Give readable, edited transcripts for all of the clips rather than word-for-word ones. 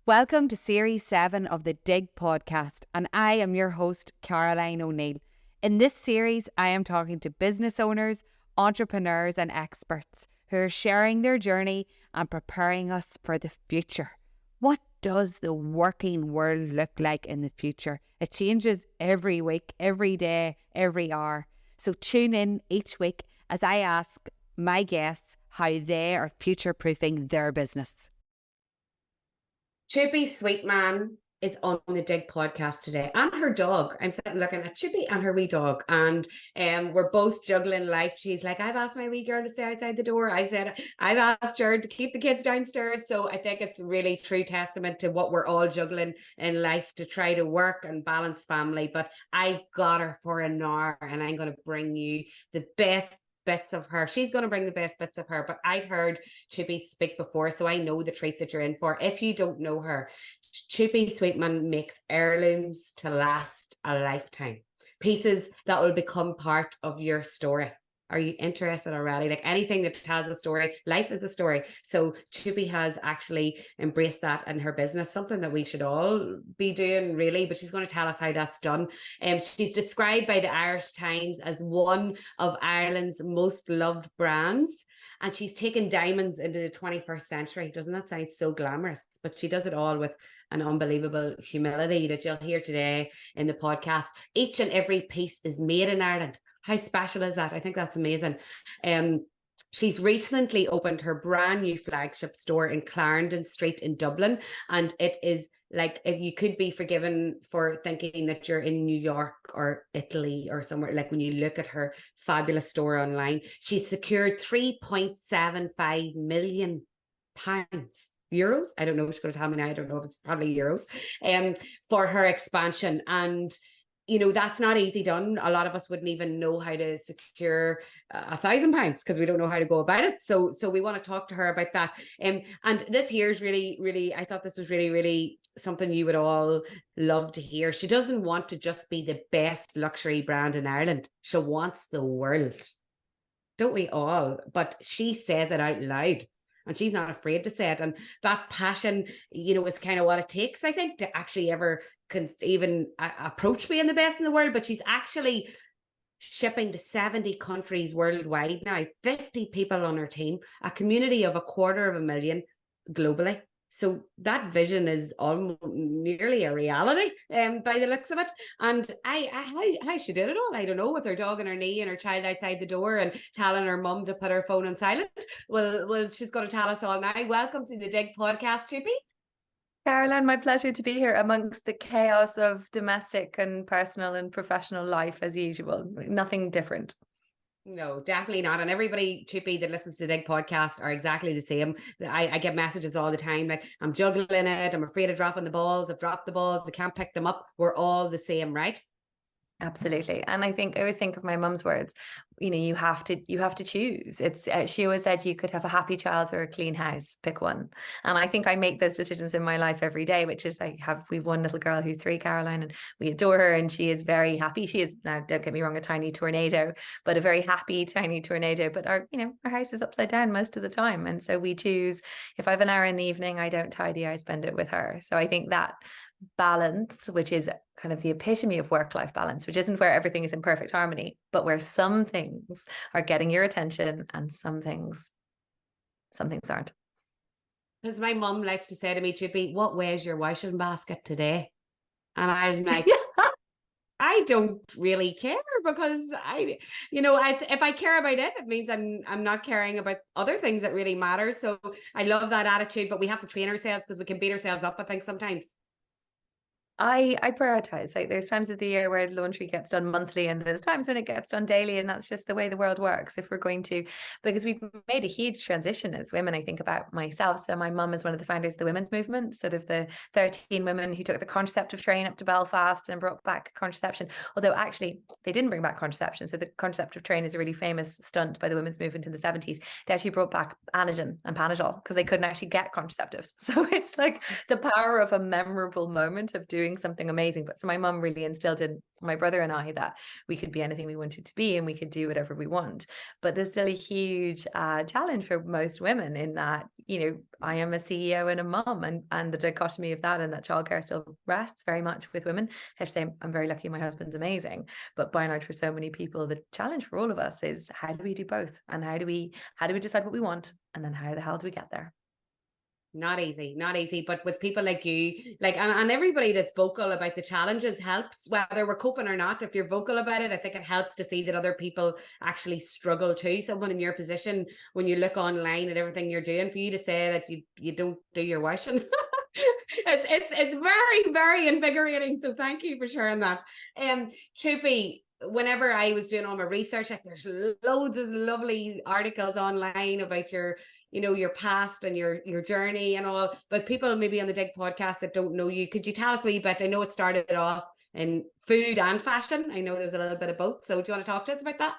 Welcome to Series 7 of the Dig podcast, and I am your host, Caroline O'Neill. In this series, I am talking to business owners, entrepreneurs and experts who are sharing their journey and preparing us for the future. What does the working world look like in the future? It changes every week, every day, every hour. So tune in each week as I ask my guests how they are future-proofing their business. Chupi Sweetman is on the Dig podcast today, and her dog. I'm sitting looking at Chupi and her wee dog, and we're both juggling life. She's like, I've asked my wee girl to stay outside the door. I said, I've asked her to keep the kids downstairs. So I think it's really true testament to what we're all juggling in life to try to work and balance family. But I've got her for an hour, and I'm going to bring you the best bits of her. She's going to bring the best bits of her, but I've heard Chupi speak before, so I know the treat that you're in for. If you don't know her, Chupi Sweetman makes heirlooms to last a lifetime. Pieces that will become part of your story. Are you interested already? Like anything that tells a story, life is a story. So Chupi has actually embraced that in her business, something that we should all be doing really, but she's going to tell us how that's done. She's described by the Irish Times as one of Ireland's most loved brands. And she's taken diamonds into the 21st century. Doesn't that sound so glamorous? But she does it all with an unbelievable humility that you'll hear today in the podcast. Each and every piece is made in Ireland. How special is that? I think that's amazing. She's recently opened her brand new flagship store in Clarendon Street in Dublin. And it is like, if you could be forgiven for thinking that you're in New York or Italy or somewhere, like when you look at her fabulous store online. She's secured £3.75 million. Euros. I don't know. She's going to tell me now. I don't know if it's probably euros. For her expansion. And you know, that's not easy done. A lot of us wouldn't even know how to secure £1,000 because we don't know how to go about it. So we want to talk to her about that. And this here is really, I thought this was really something you would all love to hear. She doesn't want to just be the best luxury brand in Ireland. She wants the world. Don't we all? But she says it out loud. And she's not afraid to say it. And that passion, you know, is kind of what it takes, I think, to actually ever even approach being the best in the world. But she's actually shipping to 70 countries worldwide now, 50 people on her team, a community of 250,000 globally. So that vision is almost nearly a reality by the looks of it. And how she did it all, I don't know, with her dog on her knee and her child outside the door and telling her mum to put her phone on silent. Well, she's going to tell us all now. Welcome to the Dig podcast, Chupi. Caroline, my pleasure to be here amongst the chaos of domestic and personal and professional life as usual. Nothing different. No, definitely not. And everybody, Chupi, that listens to the Dig podcast are exactly the same. I get messages all the time like, I'm juggling it, I'm afraid of dropping the balls, I've dropped the balls, I can't pick them up. We're all the same, right? Absolutely. And I always think of my mum's words, you know, you have to choose. It's she always said you could have a happy child or a clean house, pick one. And I think I make those decisions in my life every day, which is like, we've one little girl who's 3, Caroline, and we adore her and she is very happy. She is, now don't get me wrong, a tiny tornado, but a very happy tiny tornado. But our house is upside down most of the time. And so we choose, if I have an hour in the evening, I don't tidy, I spend it with her. So I think that balance, which is kind of the epitome of work-life balance, which isn't where everything is in perfect harmony, but where some things are getting your attention and some things aren't. Because my mum likes to say to me, Chupi, what weighs your washing basket today? And I'm like, I don't really care, because if I care about it, it means I'm not caring about other things that really matter. So I love that attitude, but we have to train ourselves because we can beat ourselves up, I think, sometimes. I prioritize. Like, there's times of the year where laundry gets done monthly and there's times when it gets done daily, and that's just the way the world works. If we're going to, because we've made a huge transition as women. I think about myself. So my mum is one of the founders of the women's movement, sort of the 13 women who took the contraceptive train up to Belfast and brought back contraception. Although actually they didn't bring back contraception. So the contraceptive train is a really famous stunt by the women's movement in the 70s. They actually brought back Anadin and Panadol because they couldn't actually get contraceptives. So it's like the power of a memorable moment of doing doing something amazing. But so my mum really instilled in my brother and I that we could be anything we wanted to be and we could do whatever we want. But there's still a huge challenge for most women in that, you know, I am a CEO and a mum, and the dichotomy of that, and that childcare still rests very much with women. I have to say I'm very lucky, my husband's amazing, but by and large for so many people, the challenge for all of us is, how do we do both, and how do we decide what we want, and then how the hell do we get there? Not easy, not easy. But with people like you, like, and everybody that's vocal about the challenges helps, whether we're coping or not. If you're vocal about it, I think it helps to see that other people actually struggle too. Someone in your position, when you look online at everything you're doing, for you to say that you don't do your washing, it's very, very invigorating. So thank you for sharing that. Chupi, whenever I was doing all my research, like, there's loads of lovely articles online about your, you know, your past and your journey and all. But people maybe on the Dig podcast that don't know you, could you tell us a wee bit? I know it started off in food and fashion. I know there's a little bit of both. So do you want to talk to us about that?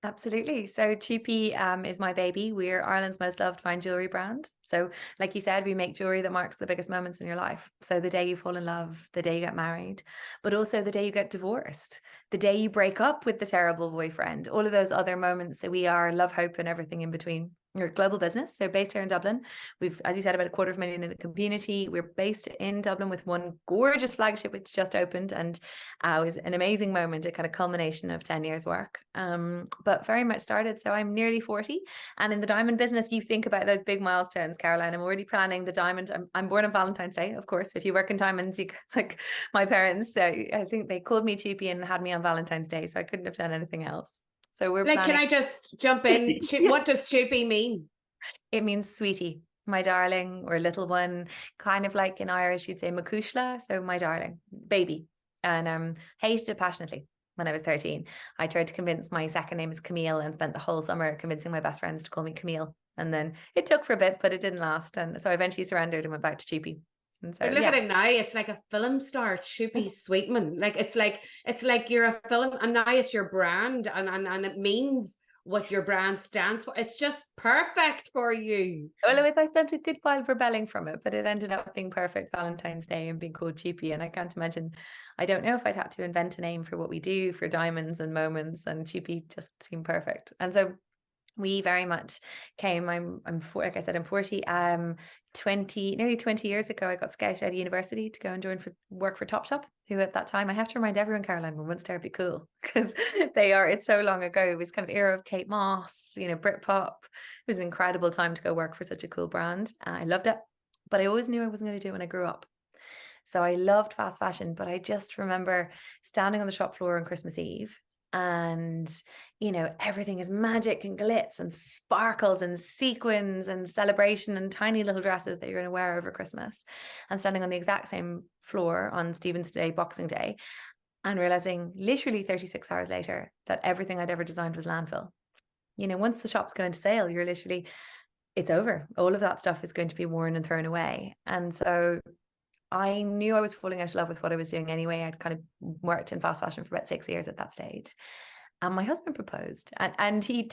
Absolutely. So Chupi is my baby. We're Ireland's most loved fine jewellery brand. So like you said, we make jewellery that marks the biggest moments in your life. So the day you fall in love, the day you get married, but also the day you get divorced, the day you break up with the terrible boyfriend, all of those other moments. So we are love, hope, and everything in between. We're a global business, so based here in Dublin. We've, as you said, about 250,000 in the community. We're based in Dublin with one gorgeous flagship which just opened, and it was an amazing moment, a kind of culmination of 10 years work. But very much started, so I'm nearly 40, and in the diamond business, you think about those big milestones, Caroline. I'm already planning the diamond. I'm born on Valentine's Day, of course. If you work in diamonds, you, like my parents, I think they called me Chupi and had me on Valentine's Day, so I couldn't have done anything else. So we're like, planning. can I just jump in? Yeah. What does Chupi mean? It means sweetie, my darling, or little one. Kind of like in Irish, you'd say macushla, so my darling, baby. And hated it passionately when I was 13. I tried to convince, my second name is Camille, and spent the whole summer convincing my best friends to call me Camille. And then it took for a bit, but it didn't last. And so I eventually surrendered and went back to Chupi. And so, But look at it now, it's like a film star, Chupi Sweetman. Like it's like you're a film, and now it's your brand, and it means what your brand stands for. It's just perfect for you. Well, I spent a good while rebelling from it, but it ended up being perfect Valentine's Day and being called Chupi. And I can't imagine, I don't know if I'd had to invent a name for what we do for diamonds and moments, and Chupi just seemed perfect. And so we very much came, like I said, I'm 40. 20, nearly 20 years ago, I got scouted out of university to go and work for Topshop, who at that time, I have to remind everyone, Caroline, were once terribly cool, because it's so long ago. It was kind of era of Kate Moss, you know, Britpop. It was an incredible time to go work for such a cool brand. I loved it, but I always knew I wasn't going to do it when I grew up. So I loved fast fashion, but I just remember standing on the shop floor on Christmas Eve, and you know, everything is magic and glitz and sparkles and sequins and celebration and tiny little dresses that you're going to wear over Christmas, and standing on the exact same floor on Stephen's Day, Boxing Day, and realizing literally 36 hours later that everything I'd ever designed was landfill. You know, once the shops go into sale, you're literally, it's over. All of that stuff is going to be worn and thrown away. And so I knew I was falling out of love with what I was doing anyway. I'd kind of worked in fast fashion for about 6 years at that stage. And my husband proposed, and he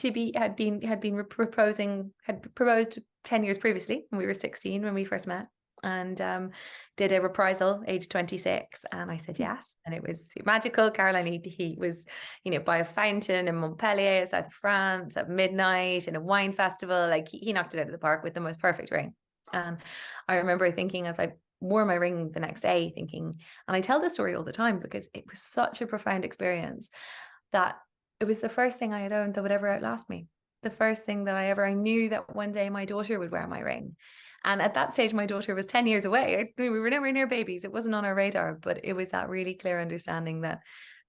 had proposed 10 years previously when we were 16, when we first met, and did a reprisal age 26. And I said yes, and it was magical. Caroline, he was, you know, by a fountain in Montpellier, south of France, at midnight in a wine festival. Like he knocked it out of the park with the most perfect ring. And I remember thinking, as I wore my ring the next day, thinking, and I tell this story all the time because it was such a profound experience, that it was the first thing I had owned that would ever outlast me. The first thing that I knew that one day my daughter would wear my ring. And at that stage, my daughter was 10 years away. We were nowhere near babies. It wasn't on our radar, but it was that really clear understanding that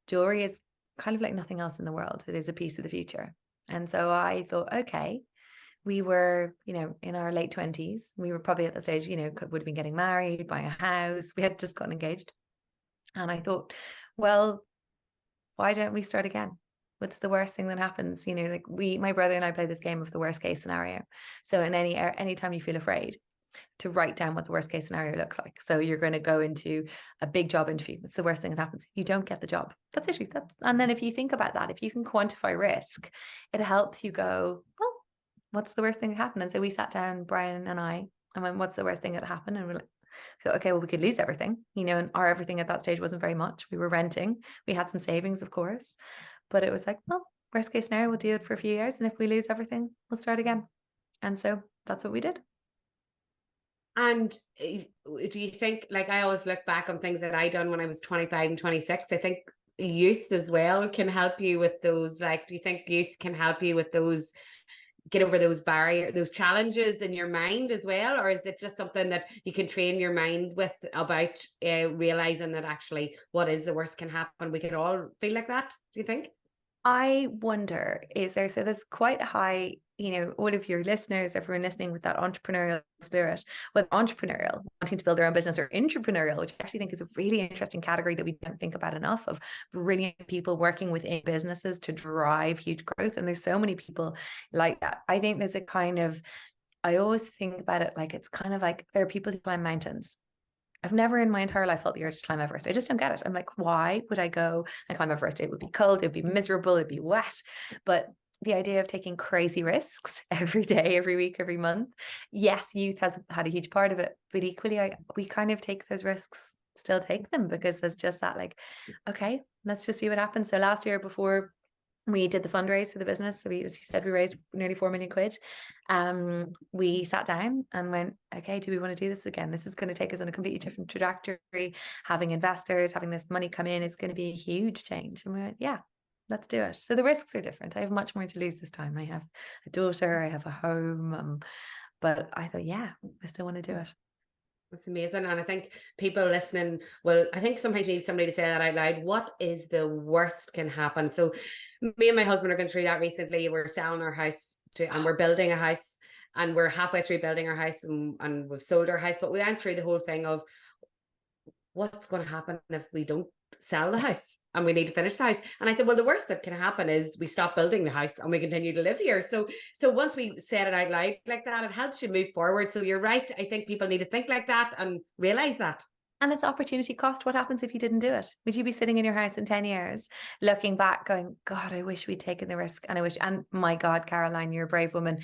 jewelry is kind of like nothing else in the world. It is a piece of the future. And so I thought, okay, we were, you know, in our late 20s. We were probably at the stage, you know, would have been getting married, buying a house. We had just gotten engaged. And I thought, well, why don't we start again? What's the worst thing that happens? You know, like my brother and I play this game of the worst case scenario. So in any time you feel afraid, to write down what the worst case scenario looks like. So you're going to go into a big job interview. What's the worst thing that happens? You don't get the job. And then if you think about that, if you can quantify risk, it helps you go, well, what's the worst thing that happened? And so we sat down, Brian and I, and went, what's the worst thing that happened? And we're like, So, okay, well, we could lose everything, and our everything at that stage wasn't very much. We were renting. We had some savings, of course, but it was like, well, worst case scenario, we'll do it for a few years. And if we lose everything, we'll start again. And so that's what we did. And do you think, like, I always look back on things that I done when I was 25 and 26. I think youth as well can help you with those. Like, do you think youth can help you with those, get over those barriers, those challenges in your mind as well? Or is it just something that you can train your mind with about realizing that actually what is the worst can happen? We could all feel like that, do you think? I wonder, so there's quite a high, all of your listeners, everyone listening with that entrepreneurial spirit, with entrepreneurial, wanting to build their own business, or entrepreneurial, which I actually think is a really interesting category that we don't think about enough, of brilliant people working within businesses to drive huge growth. And there's so many people like that. I think there's a kind of, I always think about it like, it's kind of like there are people who climb mountains. I've never in my entire life felt the urge to climb Everest. I just don't get it. I'm like, why would I go and climb Everest? It would be cold, it'd be miserable, it'd be wet. But the idea of taking crazy risks every day, every week, every month, yes, youth has had a huge part of it, but equally, we kind of take those risks, still take them, because there's just that, like, okay, let's just see what happens. So last year, before we did the fundraise for the business, so as you said, we raised nearly 4 million quid. We sat down and went, okay, do we want to do this again? This is going to take us on a completely different trajectory. Having investors, having this money come in is going to be a huge change. And we went, yeah, let's do it. So the risks are different. I have much more to lose this time. I have a daughter, I have a home, but I thought, yeah, I still want to do it. That's amazing. And I think people listening will, I think sometimes you need somebody to say that out loud. What is the worst can happen? So me and my husband are going through that recently. We're selling our house and we're building a house, and we're halfway through building our house, and we've sold our house, but we went through the whole thing of what's going to happen if we don't sell the house and we need to finish the house. And I said, well, the worst that can happen is we stop building the house and we continue to live here. So once we said it out loud like that, it helps you move forward. So you're right. I think people need to think like that and realize that. And it's opportunity cost. What happens if you didn't do it? Would you be sitting in your house in 10 years looking back going, God, I wish we'd taken the risk. And my God, Caroline, you're a brave woman.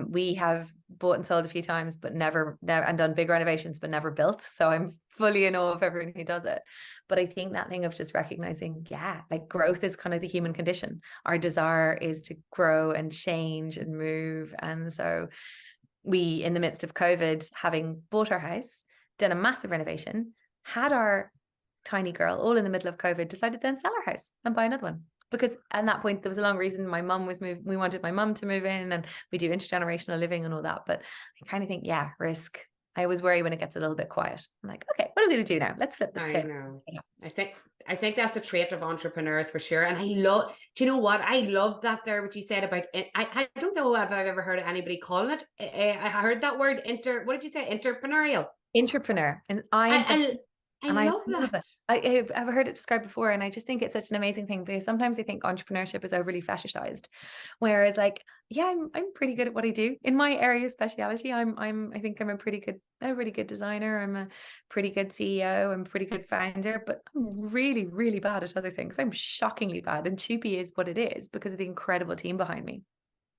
We have bought and sold a few times, but never and done big renovations, but never built. So I'm fully in awe of everyone who does it. But I think that thing of just recognizing, yeah, like growth is kind of the human condition. Our desire is to grow and change and move. And so we, in the midst of COVID, having bought our house, done a massive renovation, had our tiny girl all in the middle of COVID, decided then sell our house and buy another one. Because at that point, there was a long reason my mum was moving. We wanted my mum to move in, and we do intergenerational living and all that. But I kind of think, yeah, risk. I always worry when it gets a little bit quiet. I'm like, okay, what are we going to do now? Let's flip the table. Know. I think that's a trait of entrepreneurs for sure. And I love, do you know what? I love that there, what you said about it. I don't know if I've ever heard of anybody calling it. I heard that word, what did you say? Entrepreneurial. Entrepreneur. And I love that. I've heard it described before, and I just think it's such an amazing thing, because sometimes I think entrepreneurship is overly fetishized, whereas, like, yeah, I'm pretty good at what I do in my area of speciality. I think I'm a pretty good designer. I'm a pretty good CEO. I'm a pretty good founder, but I'm really, really bad at other things. I'm shockingly bad, and Chupi is what it is because of the incredible team behind me.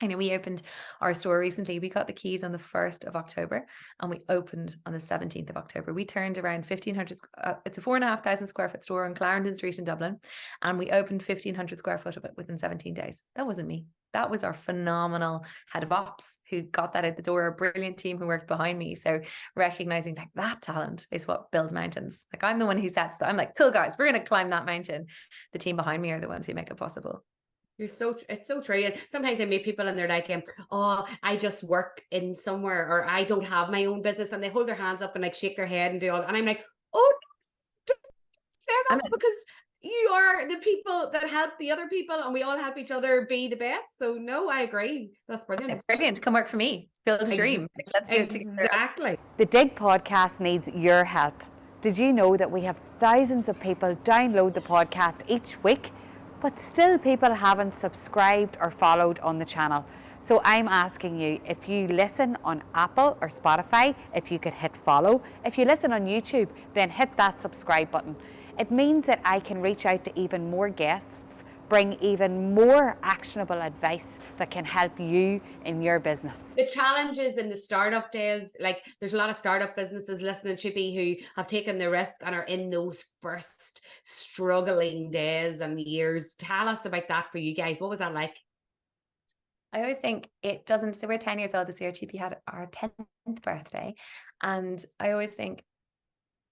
I know we opened our store recently. We got the keys on the 1st of October and we opened on the 17th of October. We turned around 1,500, it's a 4,500 square foot store on Clarendon Street in Dublin. And we opened 1,500 square foot of it within 17 days. That wasn't me. That was our phenomenal head of ops who got that out the door, a brilliant team who worked behind me. So recognizing that talent is what builds mountains. Like, I'm the one who sets that. I'm like, cool guys, we're going to climb that mountain. The team behind me are the ones who make it possible. It's so true. And sometimes I meet people and they're like, oh, I just work in somewhere, or I don't have my own business, and they hold their hands up and like shake their head and do all. And I'm like, oh, don't say that, because you are the people that help the other people, and we all help each other be the best. So no, I agree. That's brilliant. It's brilliant. Come work for me. Build a dream. Let's do it together. Exactly. The Dig podcast needs your help. Did you know that we have thousands of people download the podcast each week, but still people haven't subscribed or followed on the channel? So I'm asking you, if you listen on Apple or Spotify, if you could hit follow. If you listen on YouTube, then hit that subscribe button. It means that I can reach out to even more guests, bring even more actionable advice that can help you in your business. The challenges in the startup days, like there's a lot of startup businesses listening, Chupi, who have taken the risk and are in those first struggling days and years. Tell us about that for you guys. What was that like? I always think it doesn't, so we're 10 years old this year. Chupi had our 10th birthday. And I always think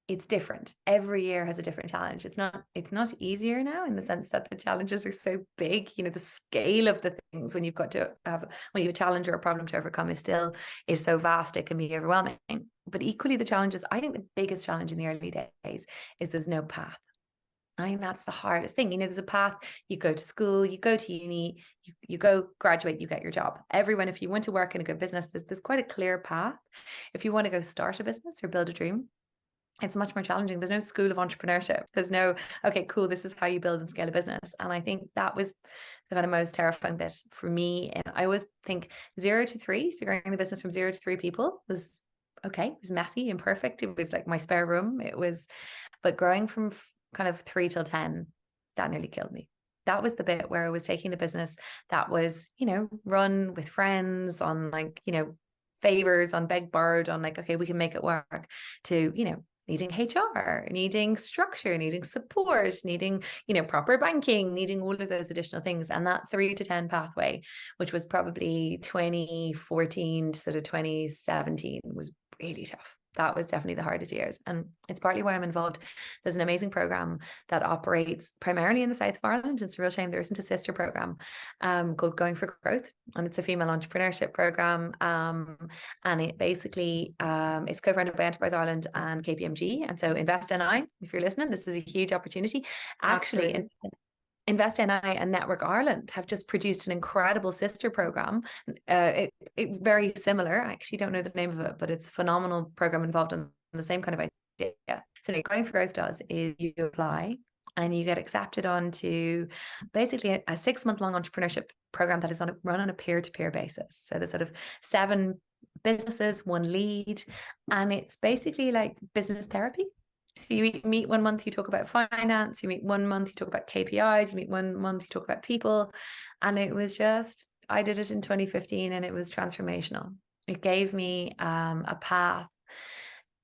it's different. Every year has a different challenge. It's not easier now in the sense that the challenges are so big. You know, the scale of the things when you have a challenge or a problem to overcome is so vast, it can be overwhelming. But equally the challenges, I think the biggest challenge in the early days is there's no path. I think that's the hardest thing. You know, there's a path. You go to school, you go to uni, you go graduate, you get your job. Everyone, if you want to work in a good business, there's quite a clear path. If you want to go start a business or build a dream, it's much more challenging. There's no school of entrepreneurship. There's no, okay, cool, this is how you build and scale a business. And I think that was the kind of most terrifying bit for me. And I always think 0 to 3, so growing the business from 0 to 3 people was okay. It was messy, imperfect. It was like my spare room. But growing from kind of 3 till 10, that nearly killed me. That was the bit where I was taking the business that was, you know, run with friends on like, you know, favors, on beg borrowed, on like, okay, we can make it work, to, you know, needing HR, needing structure, needing support, needing, you know, proper banking, needing all of those additional things. And that 3 to 10 pathway, which was probably 2014 to sort of 2017, was really tough. That was definitely the hardest years. And it's partly why I'm involved. There's an amazing program that operates primarily in the south of Ireland. It's a real shame there isn't a sister program called Going for Growth. And it's a female entrepreneurship program. And it basically, it's co-founded by Enterprise Ireland and KPMG. And so Invest NI, if you're listening, this is a huge opportunity. Actually, Invest NI and Network Ireland have just produced an incredible sister program. It very similar. I actually don't know the name of it, but it's a phenomenal program involved in the same kind of idea. So what Going for Growth does is you apply and you get accepted onto basically a 6-month-long entrepreneurship program that is run on a peer-to-peer basis. So there's sort of 7 businesses, 1 lead, and it's basically like business therapy. So you meet 1 month, you talk about finance, you meet 1 month, you talk about KPIs, you meet 1 month, you talk about people. And it was just, I did it in 2015 and it was transformational. It gave me a path,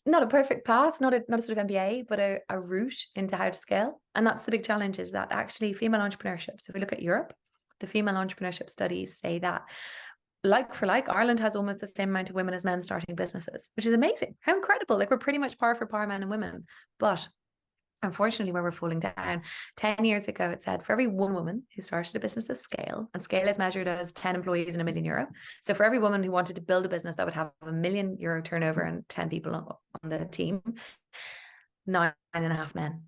not a perfect path, not a sort of MBA, but a route into how to scale. And that's the big challenge, is that actually female entrepreneurship. So if we look at Europe, the female entrepreneurship studies say that like for like, Ireland has almost the same amount of women as men starting businesses, which is amazing. How incredible. Like we're pretty much par for par, men and women. But unfortunately, where we're falling down, 10 years ago, it said for every 1 woman who started a business of scale, and scale is measured as 10 employees and €1 million. So for every woman who wanted to build a business that would have €1 million turnover and 10 people on the team, 9.5 men.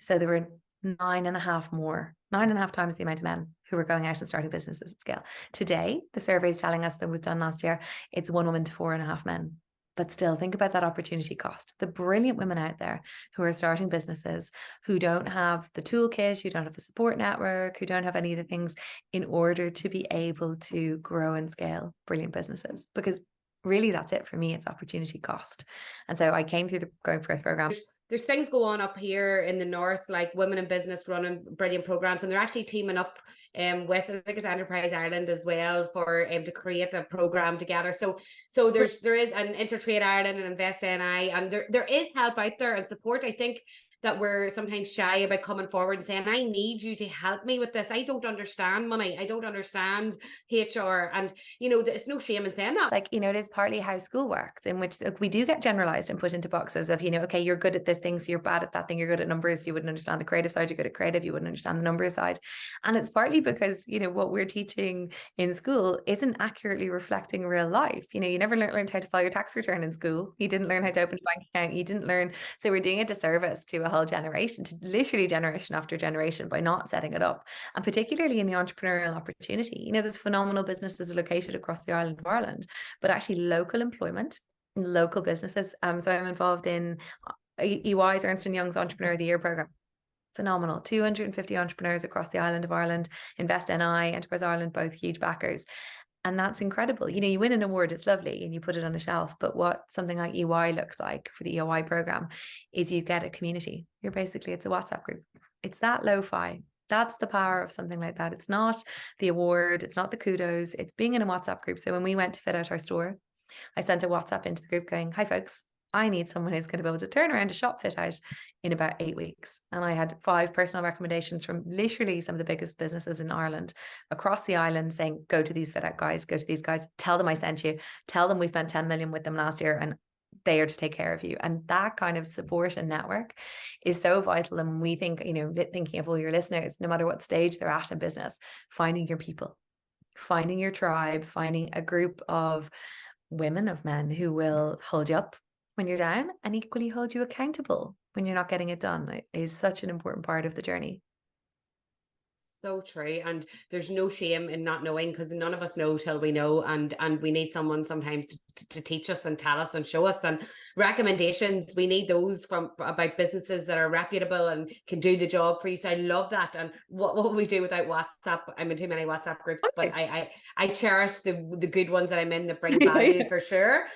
So there were 9.5 times the amount of men who were going out and starting businesses at scale. Today, the survey is telling us, that was done last year, it's 1 woman to 4.5 men. But still, think about that opportunity cost. The brilliant women out there who are starting businesses, who don't have the toolkit, who don't have the support network, who don't have any of the things in order to be able to grow and scale brilliant businesses. Because really, that's it for me. It's opportunity cost. And so I came through the Going for Growth program. There's things go on up here in the north, like Women in Business running brilliant programs, and they're actually teaming up with, I think it's Enterprise Ireland as well, for to create a program together. So there is an Intertrade Ireland and Invest NI, and there is help out there and support. I think that we're sometimes shy about coming forward and saying, I need you to help me with this. I don't understand money. I don't understand HR. And, you know, there's no shame in saying that. Like, you know, it is partly how school works, in which we do get generalized and put into boxes of, you know, okay, you're good at this thing, so you're bad at that thing. You're good at numbers. You wouldn't understand the creative side. You're good at creative. You wouldn't understand the numbers side. And it's partly because, you know, what we're teaching in school isn't accurately reflecting real life. You know, you never learned how to file your tax return in school. You didn't learn how to open a bank account. You didn't learn. So we're doing a disservice to a whole generation, to literally generation after generation, by not setting it up. And particularly in the entrepreneurial opportunity, you know, there's phenomenal businesses located across the island of Ireland, but actually local employment, local businesses. So I'm involved in EY's Ernst & Young's Entrepreneur of the Year program. Phenomenal. 250 entrepreneurs across the island of Ireland. Invest NI, Enterprise Ireland, both huge backers. And that's incredible. You know, you win an award, it's lovely, and you put it on a shelf. But what something like EY looks like for the EY program is you get a community. It's a WhatsApp group. It's that lo-fi. That's the power of something like that. It's not the award, it's not the kudos, it's being in a WhatsApp group. So when we went to fit out our store, I sent a WhatsApp into the group going, hi folks, I need someone who's going to be able to turn around a shop fit out in about 8 weeks. And I had 5 personal recommendations from literally some of the biggest businesses in Ireland across the island saying, go to these fit out guys, go to these guys, tell them I sent you, tell them we spent 10 million with them last year and they are to take care of you. And that kind of support and network is so vital. And we think, thinking of all your listeners, no matter what stage they're at in business, finding your people, finding your tribe, finding a group of women, of men who will hold you up when you're down and equally hold you accountable when you're not getting it done is such an important part of the journey. So true. And there's no shame in not knowing, because none of us know till we know, and we need someone sometimes to teach us and tell us and show us. And recommendations, we need those about businesses that are reputable and can do the job for you. So I love that. And what will we do without WhatsApp? I'm in too many WhatsApp groups, but I cherish the good ones that I'm in that bring value for sure.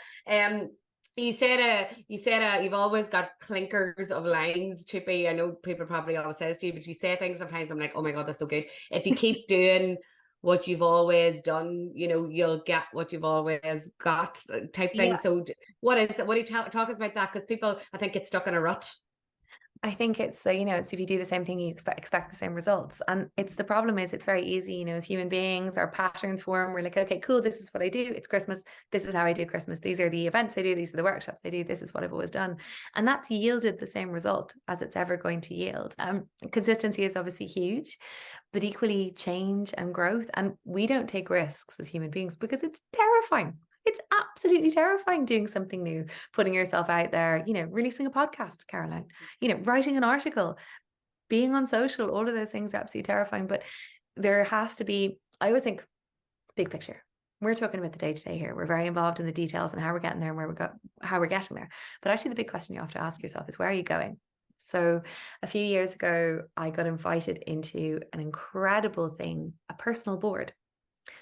You said you've always got clinkers of lines, Chupi. I know people probably always say this to you, but you say things sometimes I'm like, oh my God, that's so good. If you keep doing what you've always done, you'll get what you've always got, type thing. Yeah. So what is it? What do you talk us about that? Because people, I think, get stuck in a rut. I think it's it's if you do the same thing, you expect the same results. And the problem is it's very easy, as human beings, our patterns form. We're like, okay, cool. This is what I do. It's Christmas. This is how I do Christmas. These are the events I do. These are the workshops I do. This is what I've always done. And that's yielded the same result as it's ever going to yield. Consistency is obviously huge, but equally change and growth. And we don't take risks as human beings because it's terrifying. It's absolutely terrifying doing something new, putting yourself out there, releasing a podcast, Caroline, writing an article, being on social, all of those things are absolutely terrifying. But there has to be, I always think, big picture. We're talking about the day-to-day here. We're very involved in the details and how we're getting there and how we're getting there. But actually the big question you have to ask yourself is, where are you going? So a few years ago, I got invited into an incredible thing, a personal board.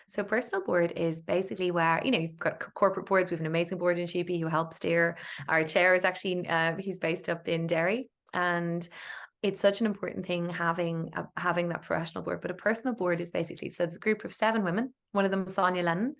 So personal board is basically where, you've got corporate boards. We have an amazing board in Chupi who helps steer. Our chair is actually, he's based up in Derry. And it's such an important thing having that professional board. But a personal board is basically, so it's a group of 7 women. One of them is Sonia Lennon.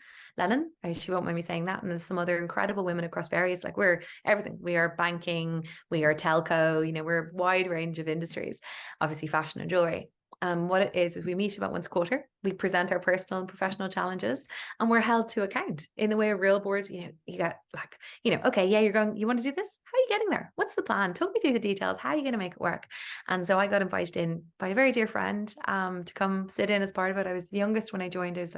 She won't mind me saying that. And there's some other incredible women across various, we're everything. We are banking, we are telco, we're a wide range of industries, obviously fashion and jewellery. What it is we meet about once a quarter. We present our personal and professional challenges, and we're held to account in the way a real board. You got okay, yeah, you want to do this? How are you getting there? What's the plan? Talk me through the details. How are you going to make it work? And so I got invited in by a very dear friend to come sit in as part of it. I was the youngest when I joined. I was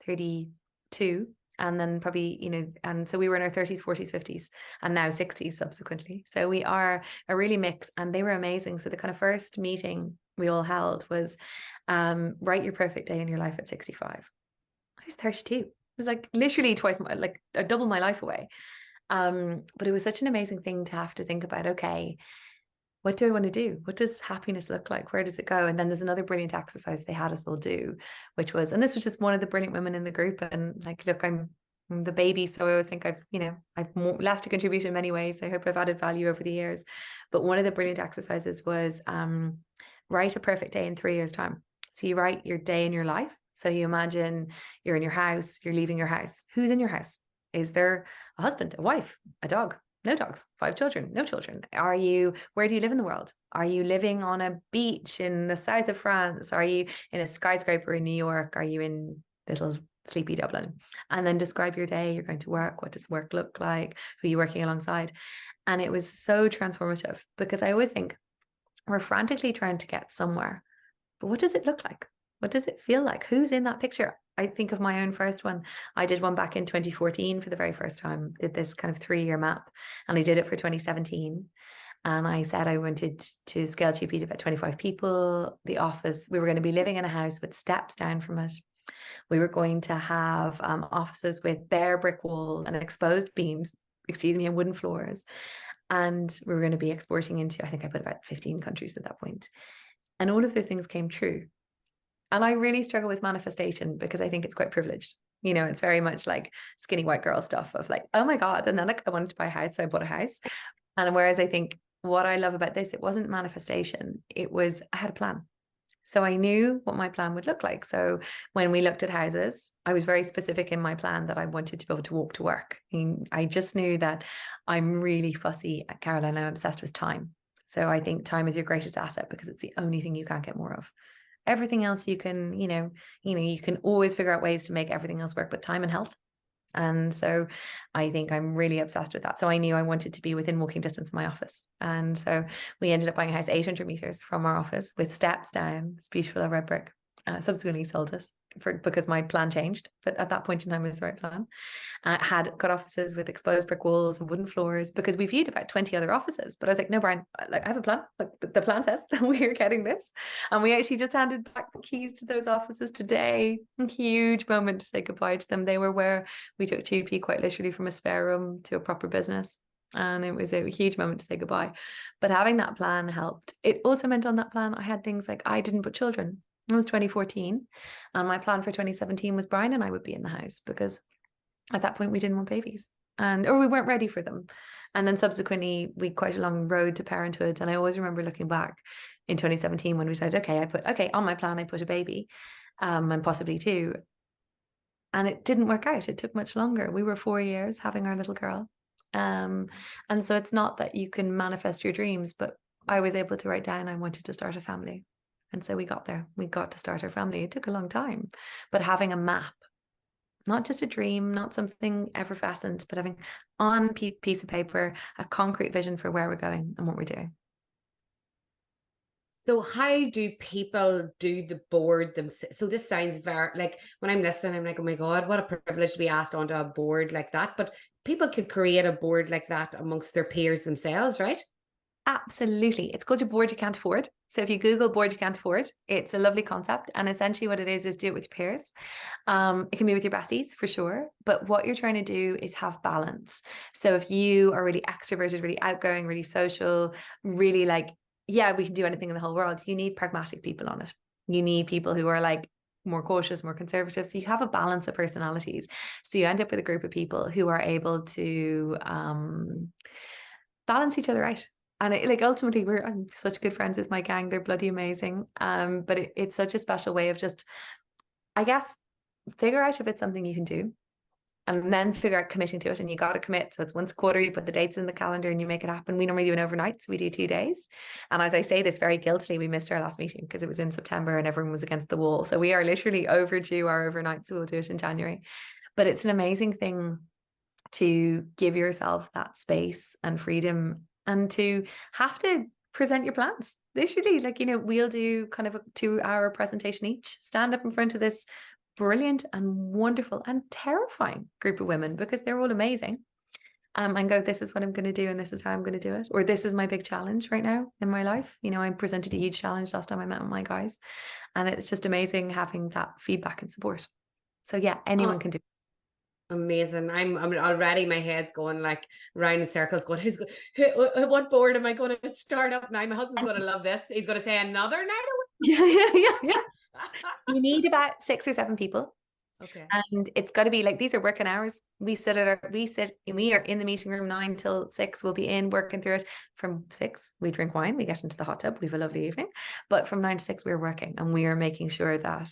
32. And then probably, and so we were in our 30s, 40s, 50s, and now 60s subsequently. So we are a really mix, and they were amazing. So the kind of first meeting we all held was write your perfect day in your life at 65. I was 32. It was literally twice, double my life away. But it was such an amazing thing to have to think about, okay, what do I want to do? What does happiness look like? Where does it go? And then there's another brilliant exercise they had us all do, which was, and this was just one of the brilliant women in the group. And look, I'm the baby, so I always think I've less to contribute in many ways. I hope I've added value over the years. But one of the brilliant exercises was write a perfect day in 3 years' time. So you write your day in your life. So you imagine you're in your house, you're leaving your house. Who's in your house? Is there a husband, a wife, a dog? No dogs, 5 children, no children. Where do you live in the world? Are you living on a beach in the south of France? Are you in a skyscraper in New York? Are you in little sleepy Dublin? And then describe your day. You're going to work. What does work look like? Who are you working alongside? And it was so transformative, because I always think we're frantically trying to get somewhere, but what does it look like? What does it feel like? Who's in that picture? I think of my own first one. I did one back in 2014 for the very first time, did this kind of 3-year map, and I did it for 2017. And I said I wanted to scale Chupi to about 25 people. The office, we were going to be living in a house with steps down from it. We were going to have offices with bare brick walls and exposed beams, and wooden floors. And we were going to be exporting into, I think I put about 15 countries at that point. And all of those things came true. And I really struggle with manifestation because I think it's quite privileged. It's very much like skinny white girl stuff of oh my God. And then I wanted to buy a house, so I bought a house. And whereas I think what I love about this, it wasn't manifestation. It was, I had a plan. So I knew what my plan would look like. So when we looked at houses, I was very specific in my plan that I wanted to be able to walk to work. And I just knew that I'm really fussy, Caroline. I'm obsessed with time. So I think time is your greatest asset because it's the only thing you can't get more of. Everything else you can, you can always figure out ways to make everything else work, but time and health. And so I think I'm really obsessed with that. So I knew I wanted to be within walking distance of my office. And so we ended up buying a house 800 meters from our office with steps down. It's beautiful red brick. Subsequently sold it because my plan changed. But at that point in time, it was the right plan. Had cut offices with exposed brick walls and wooden floors because we viewed about 20 other offices. But I was like, no, Brian, I have a plan. Like the plan says we're getting this. And we actually just handed back the keys to those offices today. A huge moment to say goodbye to them. They were where we took Chupi quite literally from a spare room to a proper business. And it was a huge moment to say goodbye. But having that plan helped. It also meant on that plan, I had things like I didn't put children. It was 2014. And my plan for 2017 was Brian and I would be in the house because at that point we didn't want babies or we weren't ready for them. And then subsequently we quite a long road to parenthood. And I always remember looking back in 2017 when we said, okay, on my plan, I put a baby and possibly two. And it didn't work out. It took much longer. We were 4 years having our little girl. And so it's not that you can manifest your dreams, but I was able to write down I wanted to start a family. And so we got there. We got to start our family. It took a long time, but having a map, not just a dream, not something effervescent, but having on piece of paper, a concrete vision for where we're going and what we're doing. So how do people do the board themselves? So this sounds very, like when I'm listening, I'm like, oh my God, what a privilege to be asked onto a board like that. But people could create a board like that amongst their peers themselves, right? Absolutely. It's called a board you can't afford. So if you Google board you can't afford, it's a lovely concept. And essentially what it is do it with your peers. It can be with your besties for sure. But what you're trying to do is have balance. So if you are really extroverted, really outgoing, really social, really like, yeah, we can do anything in the whole world. You need pragmatic people on it. You need people who are like more cautious, more conservative. So you have a balance of personalities. So you end up with a group of people who are able to balance each other out. And ultimately I'm such good friends with my gang. They're bloody amazing. But it's such a special way of just, I guess, figure out if it's something you can do and then figure out committing to it. And you got to commit. So it's once a quarter, you put the dates in the calendar and you make it happen. We normally do an overnight. So we do 2 days. And as I say this very guiltily, we missed our last meeting because it was in September and everyone was against the wall. So we are literally overdue our overnight. So we'll do it in January. But it's an amazing thing to give yourself that space and freedom and to have to present your plans. Literally, we'll do kind of a 2-hour presentation each, stand up in front of this brilliant and wonderful and terrifying group of women because they're all amazing. And go, this is what I'm going to do and this is how I'm going to do it. Or this is my big challenge right now in my life. I presented a huge challenge last time I met with my guys. And it's just amazing having that feedback and support. So yeah, anyone can do it. Amazing. I'm already, my head's going like round in circles going, what board am I going to start up now? My husband's going to love this. He's going to say another night away. Yeah. You need about 6 or 7 people. Okay. And it's got to be like, these are working hours. We are in the meeting room 9 till 6. We'll be in working through it. From 6, we drink wine, we get into the hot tub, we have a lovely evening. But from 9 to 6, we're working and we are making sure that,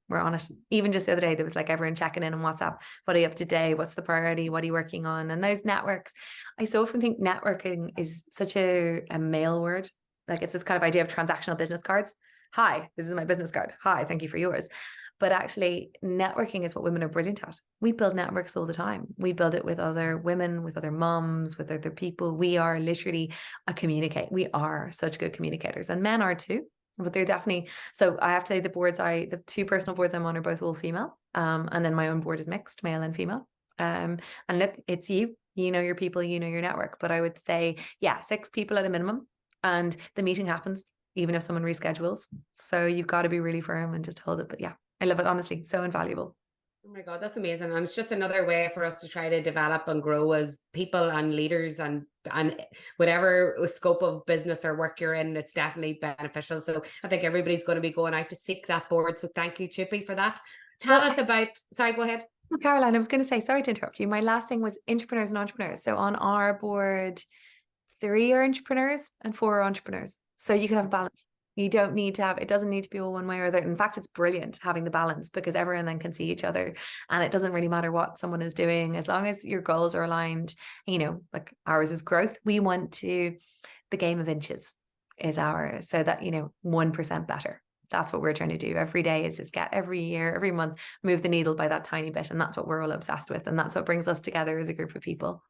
we're on it. Even just the other day, there was like everyone checking in on WhatsApp. What are you up to today? What's the priority? What are you working on? And those networks, I so often think networking is such a male word. Like it's this kind of idea of transactional business cards. Hi, this is my business card. Hi, thank you for yours. But actually, networking is what women are brilliant at. We build networks all the time. We build it with other women, with other moms, with other people. We are literally we are such good communicators, and men are too. But they're definitely, so I have to say the 2 personal boards I'm on are both all female. And then my own board is mixed, male and female. And look, it's you know your people, you know your network. But I would say, 6 people at a minimum. And the meeting happens, even if someone reschedules. So you've got to be really firm and just hold it. But I love it, honestly, so invaluable. Oh my God, that's amazing. And it's just another way for us to try to develop and grow as people and leaders and whatever scope of business or work you're in, it's definitely beneficial. So I think everybody's going to be going out to seek that board. So thank you, Chupi, for that. Tell us about, sorry, go ahead. Caroline, I was going to say, sorry to interrupt you. My last thing was intrapreneurs and entrepreneurs. So on our board, 3 are entrepreneurs and 4 are entrepreneurs. So you can have a balance. You don't need to have, it doesn't need to be all one way or the other. In fact, it's brilliant having the balance, because everyone then can see each other, and it doesn't really matter what someone is doing as long as your goals are aligned. You know, like ours is growth. We want to, the game of inches is ours, so that, you know, 1% better. That's what we're trying to do every day, is just get every year, every month, move the needle by that tiny bit. And that's what we're all obsessed with. And that's what brings us together as a group of people.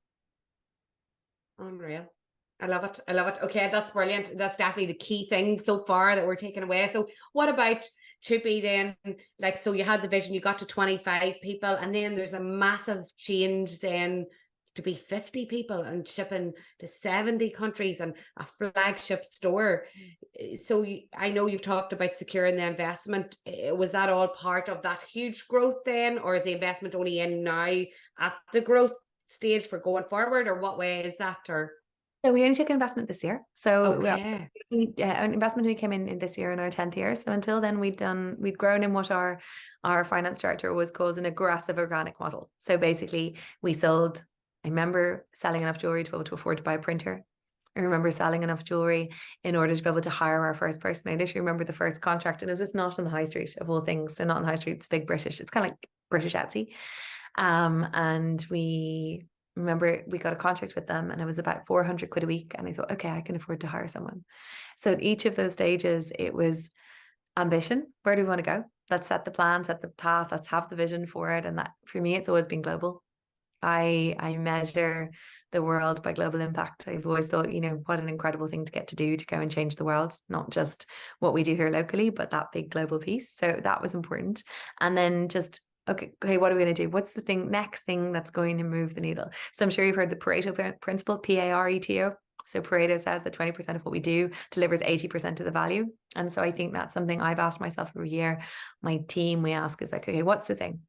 Unreal. I love it. I love it. Okay, that's brilliant. That's definitely the key thing so far that we're taking away. So what about Chupi then? Like, so you had the vision, you got to 25 people, and then there's a massive change then to be 50 people and shipping to 70 countries and a flagship store. So I know you've talked about securing the investment. Was that all part of that huge growth then, or is the investment only in now at the growth stage for going forward, or what way is that? Or so we only took investment this year. So okay. An investment only came in this year, in our 10th year. So until then we'd grown in what our finance director was calls an aggressive organic model. So basically we sold, I remember selling enough jewelry to be able to afford to buy a printer. I remember selling enough jewelry in order to be able to hire our first person. I literally remember the first contract, and it was not on the high street of all things. So not on the high street, it's big British. It's kind of like British Etsy. And we remember we got a contract with them, and it was about 400 quid a week. And I thought, okay, I can afford to hire someone. So at each of those stages, it was ambition. Where do we want to go? Let's set the plan, set the path, let's have the vision for it. And that, for me, it's always been global. I measure the world by global impact. I've always thought, you know, what an incredible thing to get to do, to go and change the world, not just what we do here locally, but that big global piece. So that was important. And then just, okay, what are we going to do? What's the next thing that's going to move the needle? So I'm sure you've heard the Pareto principle, Pareto. So Pareto says that 20% of what we do delivers 80% of the value. And so I think that's something I've asked myself every year. My team, we ask is like, okay, what's the thing?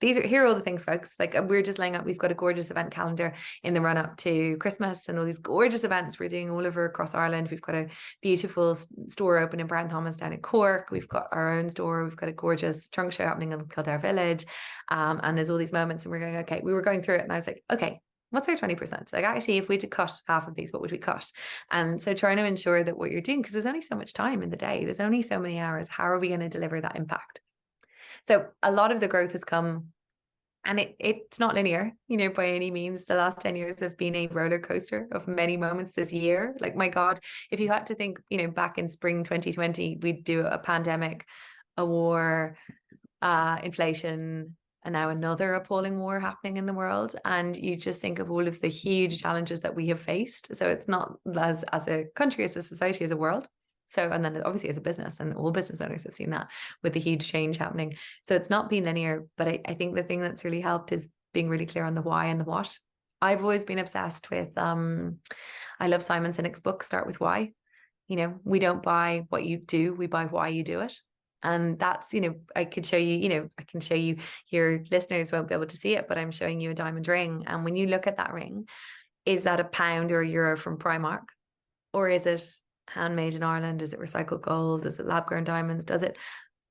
Here are all the things, folks. Like, we're just laying out, we've got a gorgeous event calendar in the run up to Christmas, and all these gorgeous events we're doing all over across Ireland. We've got a beautiful store open in Brown Thomas down in Cork. We've got our own store. We've got a gorgeous trunk show happening in Kildare Village. And there's all these moments, and we're going, okay, we were going through it, and I was like, okay, what's our 20%? Like, actually, if we had to cut half of these, what would we cut? And so trying to ensure that what you're doing, because there's only so much time in the day, there's only so many hours, how are we going to deliver that impact? So a lot of the growth has come, and it's not linear, you know, by any means. The last 10 years have been a roller coaster of many moments this year. Like, my God, if you had to think, you know, back in spring 2020, we'd do a pandemic, a war, inflation, and now another appalling war happening in the world. And you just think of all of the huge challenges that we have faced. So it's not as a country, as a society, as a world. So, and then obviously as a business, and all business owners have seen that with the huge change happening. So it's not been linear, but I think the thing that's really helped is being really clear on the why and the what. I've always been obsessed with, I love Simon Sinek's book, Start With Why. You know, we don't buy what you do, we buy why you do it. And that's, you know, I could show you, you know, I can show you, your listeners won't be able to see it, but I'm showing you a diamond ring. And when you look at that ring, is that £1 or €1 from Primark? Or is it handmade in Ireland? Is it recycled gold? Is it lab grown diamonds?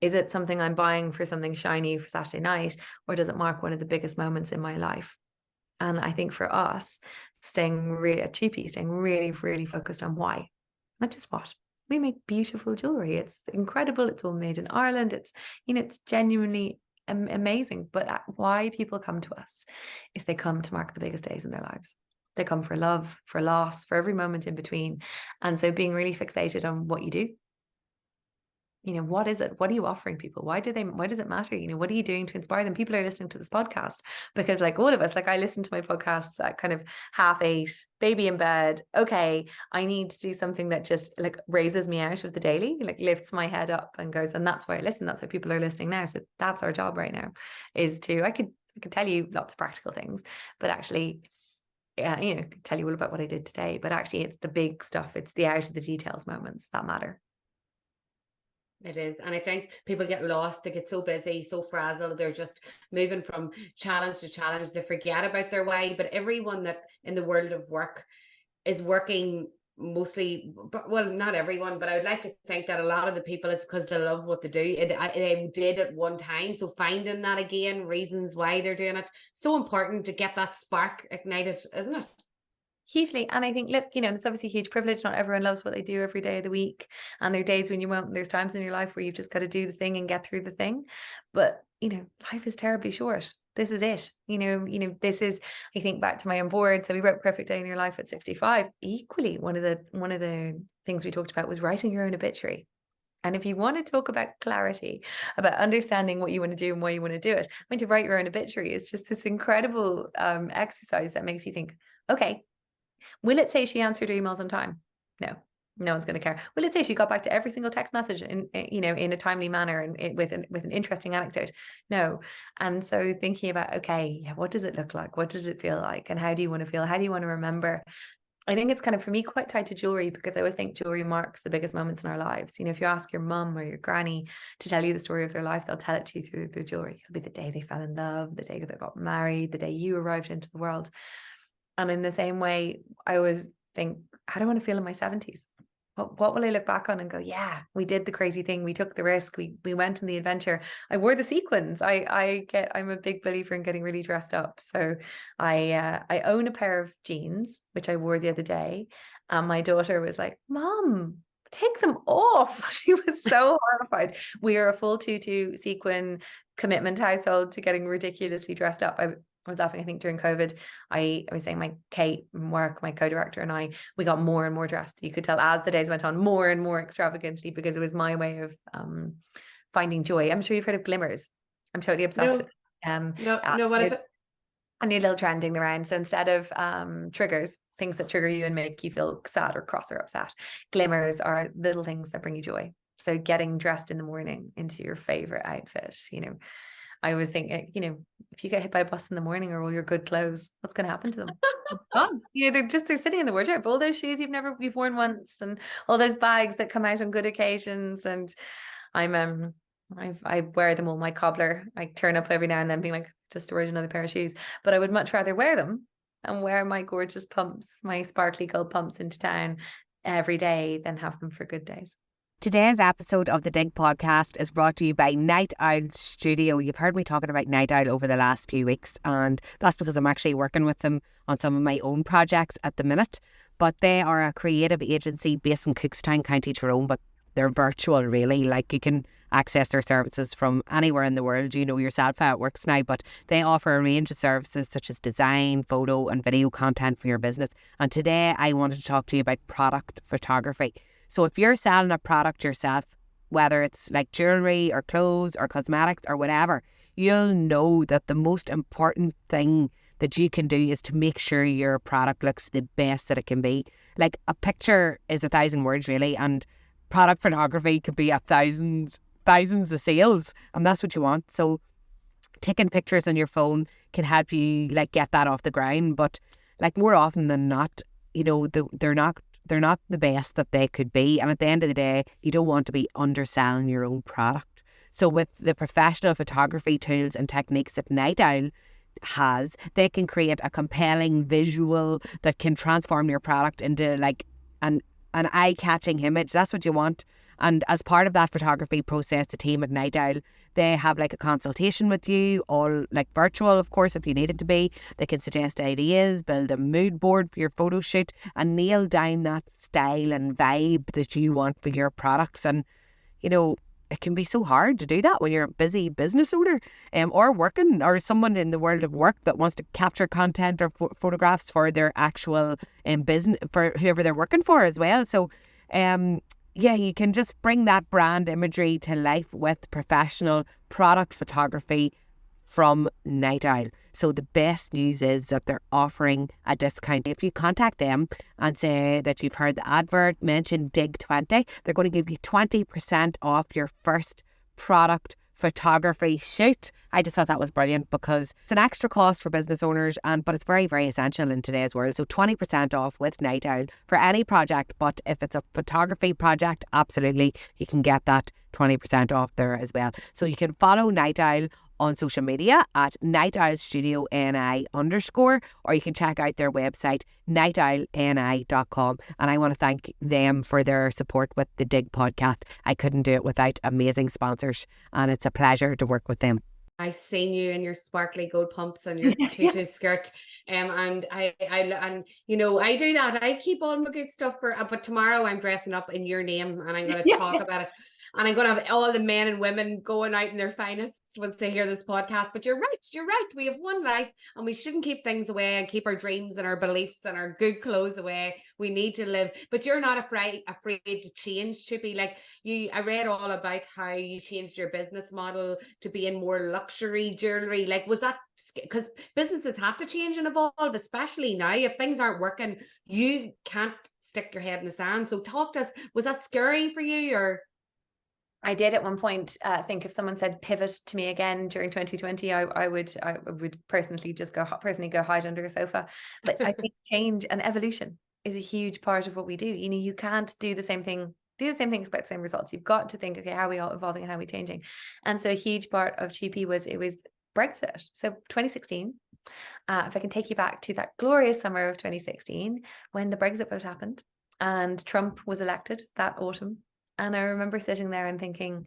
Is it something I'm buying for something shiny for Saturday night? Or does it mark one of the biggest moments in my life? And I think for us, staying really, really focused on why, not just what. We make beautiful jewelry. It's incredible. It's all made in Ireland. It's, you know, it's genuinely amazing. But why people come to us is they come to mark the biggest days in their lives. They come for love, for loss, for every moment in between. And so being really fixated on what you do. You know, what is it? What are you offering people? Why does it matter? You know, what are you doing to inspire them? People are listening to this podcast because, like all of us, like I listen to my podcasts at kind of 8:30, baby in bed. Okay, I need to do something that just like raises me out of the daily, like lifts my head up and goes, and that's why I listen. That's why people are listening now. So that's our job right now, is to, I could tell you lots of practical things, but actually, yeah, you know, tell you all about what I did today, but actually it's the big stuff. It's the out of the details moments that matter. It is. And I think people get lost. They get so busy, so frazzled. They're just moving from challenge to challenge. They forget about their why. But everyone that in the world of work is working mostly, well, not everyone, but I would like to think that a lot of the people is because they love what they do. They did at one time. So finding that again, reasons why they're doing it, so important to get that spark ignited, isn't it? Hugely. And I think, look, it's obviously a huge privilege. Not everyone loves what they do every day of the week. And there are days when you won't. There's times in your life where you've just got to do the thing and get through the thing. But, life is terribly short. This is it. This is, I think back to my own board. So we wrote Perfect Day in Your Life at 65. Equally, one of the things we talked about was writing your own obituary. And if you want to talk about clarity, about understanding what you want to do and why you want to do it, to write your own obituary is just this incredible exercise that makes you think, okay, will it say she answered her emails on time? No one's going to care. Will it say she got back to every single text message in a timely manner and with an interesting anecdote? No. And so thinking about, okay, what does it look like? What does it feel like? And how do you want to feel? How do you want to remember? I think it's kind of, for me, quite tied to jewelry, because I always think jewelry marks the biggest moments in our lives. If you ask your mum or your granny to tell you the story of their life, they'll tell it to you through their jewelry. It'll be the day they fell in love, the day they got married, the day you arrived into the world. And in the same way, I always think, how do I want to feel in my 70s? What will I look back on and go, yeah, we did the crazy thing. We took the risk. We went on the adventure. I wore the sequins. I'm a big believer in getting really dressed up. So I own a pair of jeans, which I wore the other day. And my daughter was like, Mom, take them off. She was so horrified. We are a full tutu sequin commitment household to getting ridiculously dressed up. I was laughing, I think during COVID, I was saying my Kate from work, my co-director and we got more and more dressed. You could tell as the days went on, more and more extravagantly, because it was my way of finding joy. I'm sure you've heard of glimmers. I'm totally obsessed with No, what is it? A new little trending around. So instead of triggers, things that trigger you and make you feel sad or cross or upset, glimmers are little things that bring you joy. So getting dressed in the morning into your favorite outfit, I was thinking, if you get hit by a bus in the morning or all your good clothes, what's going to happen to them? Gone. They're sitting in the wardrobe. All those shoes you've worn once, and all those bags that come out on good occasions. And I wear them all. My cobbler, I turn up every now and then being like, just ordered another pair of shoes. But I would much rather wear them and wear my gorgeous pumps, my sparkly gold pumps into town every day than have them for good days. Today's episode of the Dig podcast is brought to you by Night Owl Studio. You've heard me talking about Night Owl over the last few weeks, and that's because I'm actually working with them on some of my own projects at the minute. But they are a creative agency based in Cookstown, County Tyrone, but they're virtual really. Like, you can access their services from anywhere in the world. You know yourself how it works now, but they offer a range of services such as design, photo and video content for your business. And today I wanted to talk to you about product photography. So if you're selling a product yourself, whether it's like jewellery or clothes or cosmetics or whatever, you'll know that the most important thing that you can do is to make sure your product looks the best that it can be. Like, a picture is 1,000 words really, and product photography could be thousands of sales, and that's what you want. So taking pictures on your phone can help you like get that off the ground, but like more often than not, they're not the best that they could be. And at the end of the day, you don't want to be underselling your own product. So with the professional photography tools and techniques that Night Owl has, they can create a compelling visual that can transform your product into like an eye-catching image. That's what you want. And as part of that photography process, the team at Night Owl, they have like a consultation with you, all like virtual, of course, if you need it to be. They can suggest ideas, build a mood board for your photo shoot, and nail down that style and vibe that you want for your products. And, it can be so hard to do that when you're a busy business owner or working, or someone in the world of work that wants to capture content or photographs for their actual business, for whoever they're working for as well. So, you can just bring that brand imagery to life with professional product photography from Night Owl. So the best news is that they're offering a discount. If you contact them and say that you've heard the advert mention Dig20, they're going to give you 20% off your first product photography shoot. I just thought that was brilliant because it's an extra cost for business owners, but it's very, very essential in today's world. So 20% off with Night Owl for any project, but if it's a photography project, absolutely, you can get that 20% off there as well. So you can follow Night Owl on social media at Night Owl Studio NI _, or you can check out their website nightowlni.com. And I want to thank them for their support with the Dig podcast. I couldn't do it without amazing sponsors, and it's a pleasure to work with them. I seen you in your sparkly gold pumps and your tutu skirt. And and you know, I do that. I keep all my good stuff for, but tomorrow I'm dressing up in your name and I'm going to talk about it. And I'm going to have all the men and women going out in their finest once they hear this podcast. But you're right. You're right. We have one life and we shouldn't keep things away and keep our dreams and our beliefs and our good clothes away. We need to live. But you're not afraid to change, Chupi. Like I read all about how you changed your business model to be in more luxury jewellery. Like, was that because businesses have to change and evolve, especially now? If things aren't working, you can't stick your head in the sand. So talk to us. Was that scary for you, or? I did at one point think if someone said pivot to me again during 2020, I would personally just go hide under a sofa. But I think change and evolution is a huge part of what we do. You know, you can't do the same thing, expect the same results. You've got to think, okay, how are we all evolving and how are we changing? And so a huge part of Chupi was Brexit. So 2016, if I can take you back to that glorious summer of 2016, when the Brexit vote happened and Trump was elected that autumn. And I remember sitting there and thinking,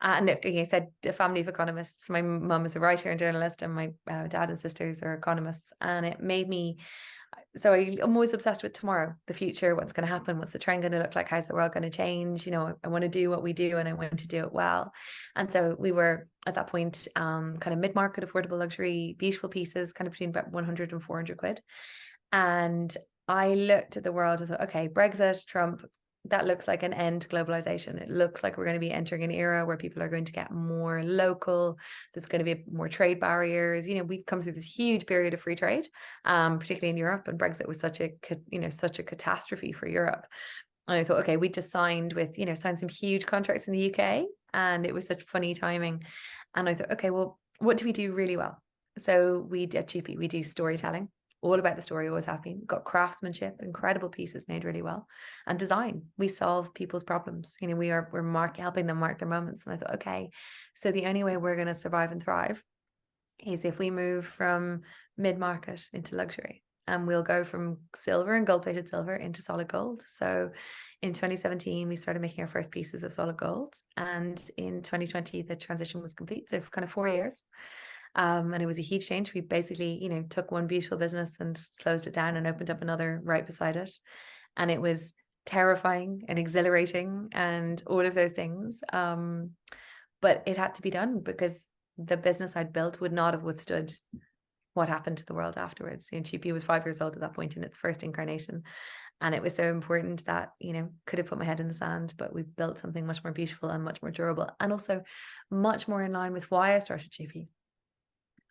and look, like I said, a family of economists. My mum is a writer and journalist, and my dad and sisters are economists. And it made me, so I'm always obsessed with tomorrow, the future, what's going to happen, what's the trend going to look like, how's the world going to change? You know, I want to do what we do and I want to do it well. And so we were at that point, kind of mid-market, affordable luxury, beautiful pieces, kind of between about 100 and 400 quid. And I looked at the world and thought, okay, Brexit, Trump, that looks like an end to globalization. It looks like we're going to be entering an era where people are going to get more local. There's going to be more trade barriers. You know, we've come through this huge period of free trade, particularly in Europe, and Brexit was such a catastrophe for Europe. And I thought, okay, we just signed some huge contracts in the UK, and it was such funny timing. And I thought, okay, well, what do we do really well? So we at Chupi, we do storytelling. All about the story, always have been. Got craftsmanship, incredible pieces made really well, and design. We solve people's problems. You know, we're helping them mark their moments. And I thought, okay, so the only way we're going to survive and thrive is if we move from mid-market into luxury, and we'll go from silver and gold-plated silver into solid gold. So in 2017, we started making our first pieces of solid gold, and in 2020, the transition was complete. So for kind of 4 years. And it was a huge change. We basically, you know, took one beautiful business and closed it down and opened up another right beside it. And it was terrifying and exhilarating and all of those things. But it had to be done because the business I'd built would not have withstood what happened to the world afterwards. You know, Chupi was 5 years old at that point in its first incarnation. And it was so important that, you know, could have put my head in the sand, but we built something much more beautiful and much more durable, and also much more in line with why I started Chupi.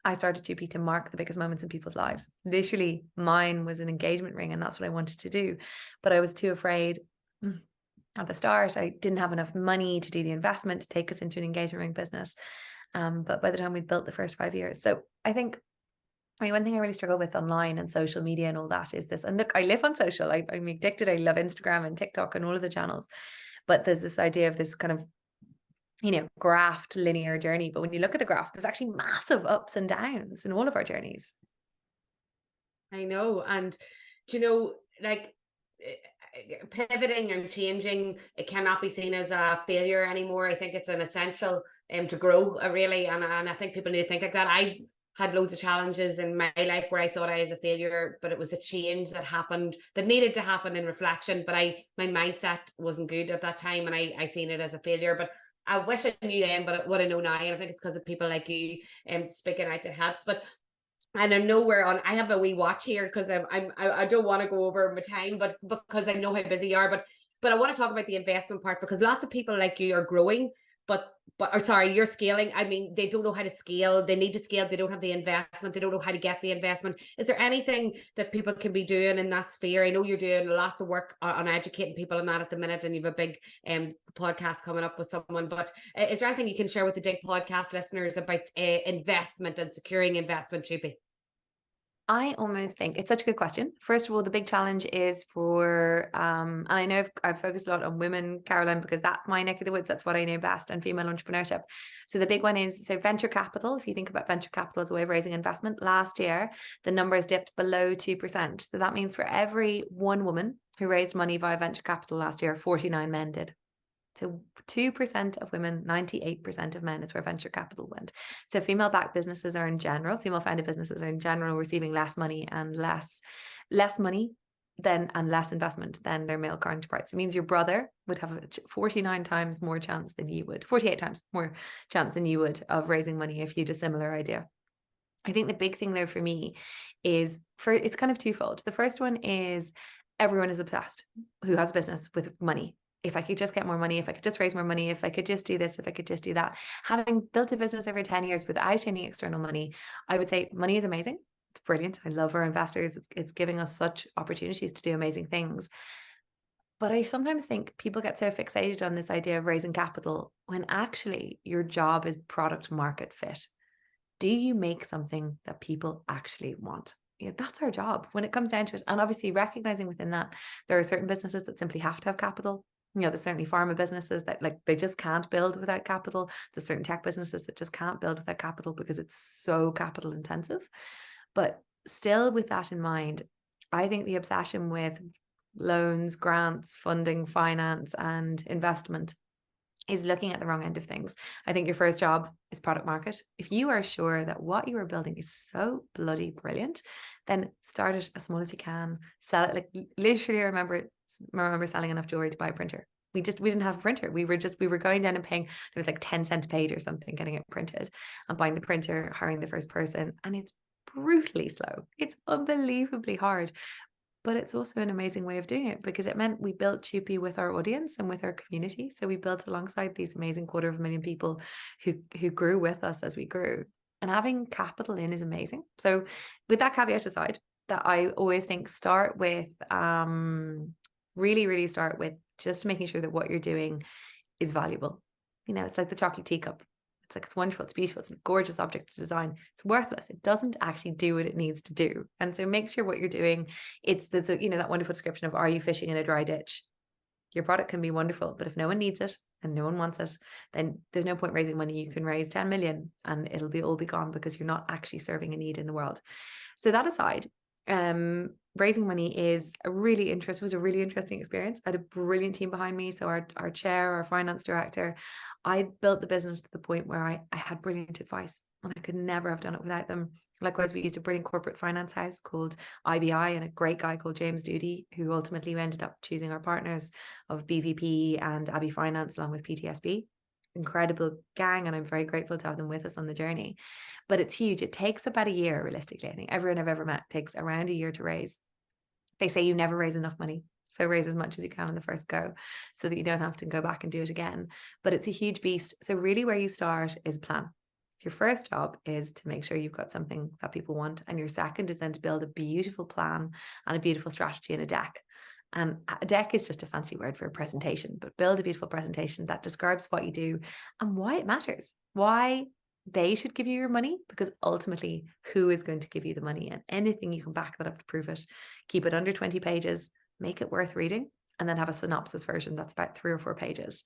I started Chupi to mark the biggest moments in people's lives. Literally, mine was an engagement ring, and that's what I wanted to do. But I was too afraid at the start. I didn't have enough money to do the investment to take us into an engagement ring business. But by the time we'd built the first 5 years. So I think, one thing I really struggle with online and social media and all that is this. And look, I live on social. I'm addicted. I love Instagram and TikTok and all of the channels. But there's this idea of this kind of, you know, graphed linear journey. But when you look at the graph, there's actually massive ups and downs in all of our journeys. I know. And, you know, like pivoting and changing, it cannot be seen as a failure anymore. I think it's an essential to grow, really. And I think people need to think like that. I had loads of challenges in my life where I thought I was a failure, but it was a change that happened, that needed to happen in reflection. But my mindset wasn't good at that time, and I seen it as a failure. But I wish I knew then, but what I know now, and I think it's because of people like you speaking out, that helps. But and I know we're on. I have a wee watch here because I don't want to go over my time, but because I know how busy you are. But I want to talk about the investment part, because lots of people like you are growing, you're scaling. I mean, they don't know how to scale. They need to scale. They don't have the investment. They don't know how to get the investment. Is there anything that people can be doing in that sphere? I know you're doing lots of work on educating people on that at the minute, and you have a big podcast coming up with someone. But is there anything you can share with the Dig podcast listeners about investment and securing investment, Chupi? I almost think it's such a good question. First of all, the big challenge is for, and I know I've focused a lot on women, Caroline, because that's my neck of the woods. That's what I know best, and female entrepreneurship. So the big one is, so venture capital. If you think about venture capital as a way of raising investment, last year, the numbers dipped below 2%. So that means for every one woman who raised money via venture capital last year, 49 men did. So 2% of women, 98% of men is where venture capital went. So female-backed businesses are in general, female-founded businesses are in general receiving less money and less money and less investment than their male counterparts. It means your brother would have 49 times more chance than you would, 48 times more chance than you would of raising money if you had a similar idea. I think the big thing there for me is it's kind of twofold. The first one is everyone is obsessed who has a business with money. If I could just get more money, if I could just raise more money, if I could just do this, if I could just do that. Having built a business over 10 years without any external money, I would say money is amazing. It's brilliant. I love our investors. It's giving us such opportunities to do amazing things. But I sometimes think people get so fixated on this idea of raising capital when actually your job is product market fit. Do you make something that people actually want? Yeah, that's our job when it comes down to it. And obviously recognizing within that, there are certain businesses that simply have to have capital. There's certainly pharma businesses that they just can't build without capital. There's certain tech businesses that just can't build without capital because it's so capital intensive. But still with that in mind, I think the obsession with loans, grants, funding, finance, and investment is looking at the wrong end of things. I think your first job is product market. If you are sure that what you are building is so bloody brilliant, then start it as small as you can. Sell it. Like literally, I remember selling enough jewelry to buy a printer. We didn't have a printer. We were going down and paying, it was like 10 cents a page or something, getting it printed and buying the printer, hiring the first person. And it's brutally slow. It's unbelievably hard. But it's also an amazing way of doing it because it meant we built Chupi with our audience and with our community. So we built alongside these amazing 250,000 people who grew with us as we grew. And having capital in is amazing. So with that caveat aside, that I always think start with really start with just making sure that what you're doing is valuable. It's like the chocolate teacup. It's wonderful, it's beautiful, it's a gorgeous object to design. It's worthless. It doesn't actually do what it needs to do. And so make sure what you're doing, it's that wonderful description of, are you fishing in a dry ditch? Your product can be wonderful, but if no one needs it and no one wants it, then there's no point raising money. You can raise 10 million and it'll all be gone because you're not actually serving a need in the world. So that aside, raising money was a really interesting experience. I had a brilliant team behind me. So our chair, our finance director, I built the business to the point where I had brilliant advice and I could never have done it without them. Likewise, we used a brilliant corporate finance house called IBI and a great guy called James Doody, who ultimately ended up choosing our partners of BVP and Abbey Finance along with PTSB. Incredible gang, and I'm very grateful to have them with us on the journey. But it's huge. It takes about a year, realistically. I think everyone I've ever met takes around a year to raise. They say you never raise enough money, so raise as much as you can in the first go so that you don't have to go back and do it again. But it's a huge beast. So really where you start is plan. Your first job is to make sure you've got something that people want, and your second is then to build a beautiful plan and a beautiful strategy in a deck. And a deck is just a fancy word for a presentation, but build a beautiful presentation that describes what you do and why it matters, why they should give you your money, because ultimately who is going to give you the money, and anything you can back that up to prove it. Keep it under 20 pages, make it worth reading, and then have a synopsis version that's about 3 or 4 pages.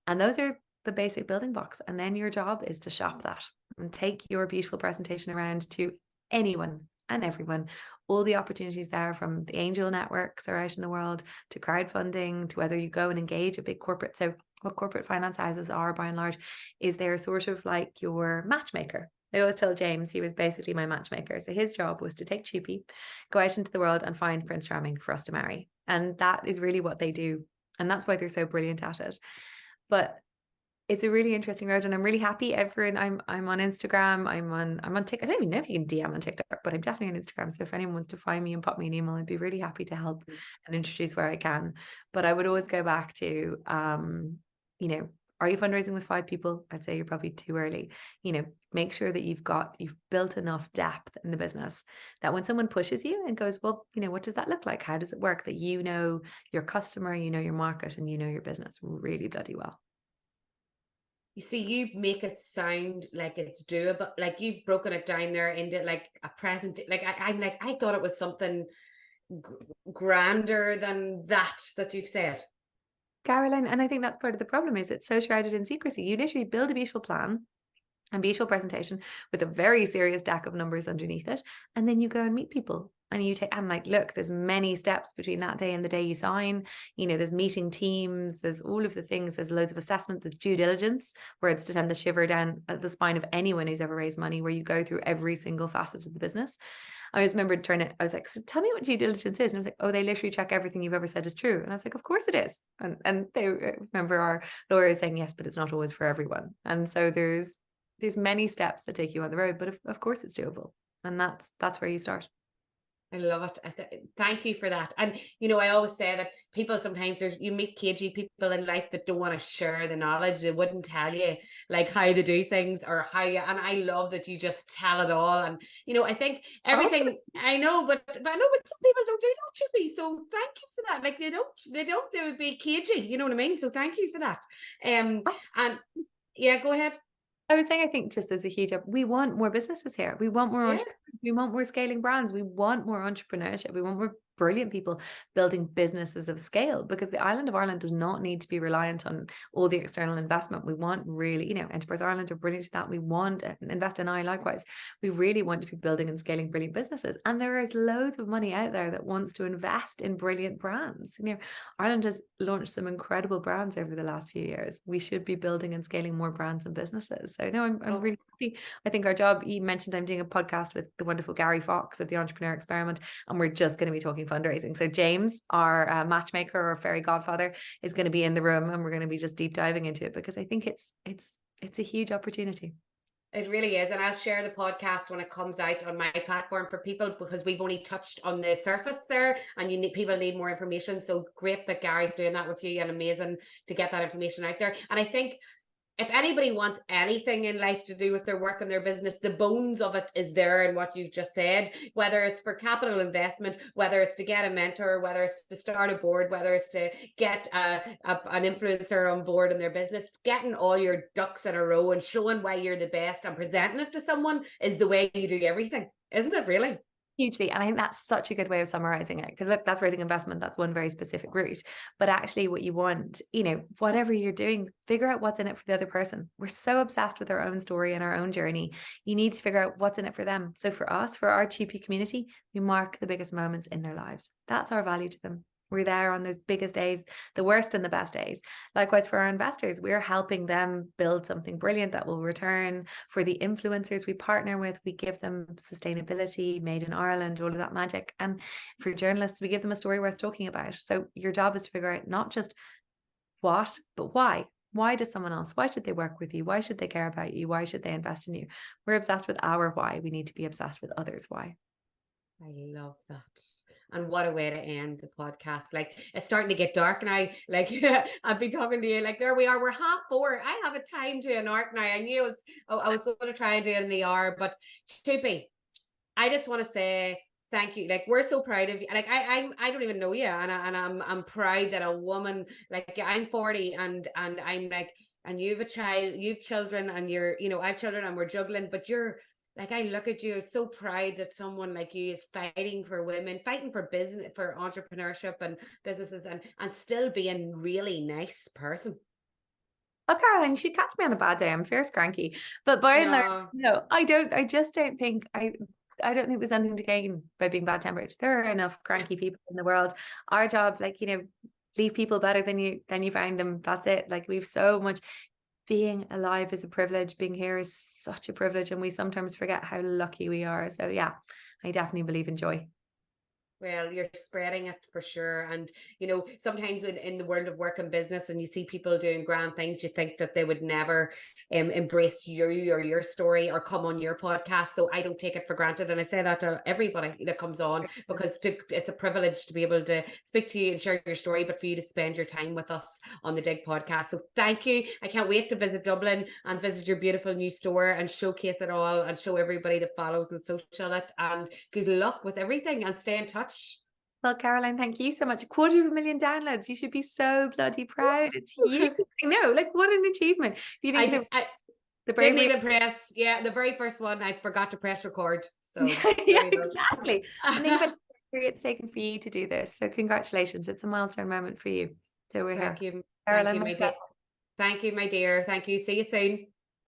And those are the basic building blocks. And then your job is to shop that and take your beautiful presentation around to anyone and everyone. All the opportunities there, from the angel networks are out in the world to crowdfunding, to whether you go and engage a big corporate. So what corporate finance houses are by and large is they're sort of like your matchmaker. I always tell James he was basically my matchmaker. So his job was to take Chupi, go out into the world and find Prince Charming for us to marry. And that is really what they do. And that's why they're so brilliant at it. But it's a really interesting road, and I'm really happy. Everyone, I'm on Instagram, I'm on TikTok. I don't even know if you can DM on TikTok, but I'm definitely on Instagram. So if anyone wants to find me and pop me an email, I'd be really happy to help and introduce where I can. But I would always go back to, are you fundraising with 5 people? I'd say you're probably too early. Make sure that you've built enough depth in the business that when someone pushes you and goes, well, what does that look like? How does it work? That your customer, your market, and your business really bloody well. You see, you make it sound like it's doable. Like you've broken it down there into like a present. Like I thought it was something grander than that you've said, Caroline. And I think that's part of the problem, is it's so shrouded in secrecy. You literally build a beautiful plan and beautiful presentation with a very serious deck of numbers underneath it, and then you go and meet people. and you take, and like, look, there's many steps between that day and the day you sign. You know, there's meeting teams, there's all of the things, there's loads of assessment, there's due diligence, where it's to send the shiver down the spine of anyone who's ever raised money, where you go through every single facet of the business. I just remember I was like, so tell me what due diligence is. And I was like, oh, they literally check everything you've ever said is true. And I was like, of course it is. And they remember our lawyers saying, yes, but it's not always for everyone. And so there's many steps that take you on the road, but of course it's doable. And that's where you start. I love it. Thank you for that. And, you know, I always say that people sometimes, you meet cagey people in life that don't want to share the knowledge. They wouldn't tell you like how they do things or how you, and I love that you just tell it all. And, you know, I think everything, I know, but some people don't do that, Chupi. So thank you for that. Like they would be cagey, you know what I mean? So thank you for that. And yeah, go ahead. I was saying, I think just as a huge, we want more businesses here. We want more, we want more scaling brands. We want more entrepreneurship. We want more brilliant people building businesses of scale, because the island of Ireland does not need to be reliant on all the external investment. We want really, you know, Enterprise Ireland are brilliant at that. We want Invest in I likewise. We really want to be building and scaling brilliant businesses. And there is loads of money out there that wants to invest in brilliant brands. You know, Ireland has launched some incredible brands over the last few years. We should be building and scaling more brands and businesses. So no, I'm really happy. I think our job, you mentioned I'm doing a podcast with the wonderful Gary Fox of the Entrepreneur Experiment, and we're just going to be talking fundraising. So James, our matchmaker or fairy godfather, is going to be in the room, and we're going to be just deep diving into it, because I think it's a huge opportunity. It really is. And I'll share the podcast when it comes out on my platform for people, because we've only touched on the surface there, and people need more information. So great that Gary's doing that with you, and amazing to get that information out there. And I think if anybody wants anything in life to do with their work and their business, the bones of it is there in what you've just said, whether it's for capital investment, whether it's to get a mentor, whether it's to start a board, whether it's to get an influencer on board in their business. Getting all your ducks in a row and showing why you're the best and presenting it to someone is the way you do everything, isn't it really? Hugely. And I think that's such a good way of summarizing it, because look, that's raising investment. That's one very specific route. But actually what you want, you know, whatever you're doing, figure out what's in it for the other person. We're so obsessed with our own story and our own journey. You need to figure out what's in it for them. So for us, for our Chupi community, we mark the biggest moments in their lives. That's our value to them. We're there on those biggest days, the worst and the best days. Likewise, for our investors, we're helping them build something brilliant that will return. For the influencers we partner with, we give them sustainability, made in Ireland, all of that magic. And for journalists, we give them a story worth talking about. So your job is to figure out not just what, but why. Why does someone else? Why should they work with you? Why should they care about you? Why should they invest in you? We're obsessed with our why. We need to be obsessed with others' why. I love that. And what a way to end the podcast. Like, it's starting to get dark now. Like, I've been talking to you, like, there we are, we're 4:30. I have a time to an art now. I knew I was going to try and do it in the hour, but Chupi, I just want to say thank you. Like, we're so proud of you. Like, I don't even know you, and I'm proud that a woman, like, I'm 40 and I'm like, and you've a child, you've children, and you're, you know, I have children and we're juggling, but you're like, I look at you so proud that someone like you is fighting for women, fighting for business, for entrepreneurship and businesses, and still being really nice person. Oh, Caroline, she catch me on a bad day. I'm fierce cranky, but by and large, no, I don't. I just don't think I don't think there's anything to gain by being bad tempered. There are enough cranky people in the world. Our job, like, you know, leave people better than you find them. That's it. Like, we've so much. Being alive is a privilege. Being here is such a privilege, and we sometimes forget how lucky we are. So yeah, I definitely believe in joy. Well, you're spreading it for sure. And, you know, sometimes in the world of work and business, and you see people doing grand things, you think that they would never embrace you or your story or come on your podcast. So I don't take it for granted. And I say that to everybody that comes on, because it's a privilege to be able to speak to you and share your story, but for you to spend your time with us on the Dig podcast. So thank you. I can't wait to visit Dublin and visit your beautiful new store and showcase it all and show everybody that follows and social it. And good luck with everything, and stay in touch. Well, Caroline, thank you so much. 250,000 downloads. You should be so bloody proud. It's you. No, like, what an achievement. If you think the didn't even press, the very first one, I forgot to press record. So yeah, exactly. And think about it's taken for you to do this. So congratulations. It's a milestone moment for you. So we're Thank here. You. Caroline, Thank you, my dear. Thank you, my dear. Thank you. See you soon.